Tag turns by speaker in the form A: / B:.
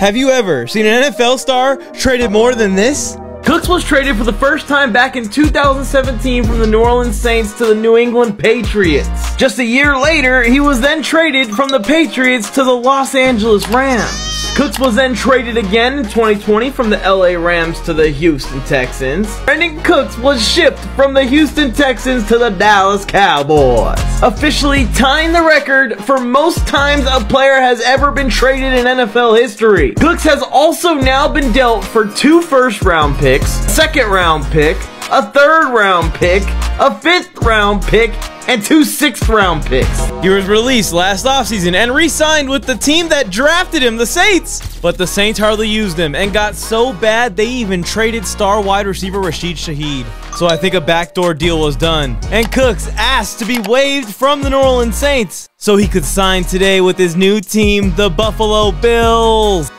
A: Have you ever seen an NFL star traded more than this?
B: Cooks was traded for the first time back in 2017 from the New Orleans Saints to the New England Patriots. Just a year later, he was then traded from the Patriots to the Los Angeles Rams. Cooks was then traded again in 2020 from the LA Rams to the Houston Texans. Brandin Cooks was shipped from the Houston Texans to the Dallas Cowboys, officially tying the record for most times a player has ever been traded in NFL history. Cooks has also now been dealt for 2 first-round picks, a second-round pick, a third-round pick, a 5th-round pick, and 2 6th-round picks.
A: He was released last offseason and re-signed with the team that drafted him, the Saints. But the Saints hardly used him and got so bad they even traded star wide receiver Rashid Shaheed. So I think a backdoor deal was done, and Cooks asked to be waived from the New Orleans Saints so he could sign today with his new team, the Buffalo Bills.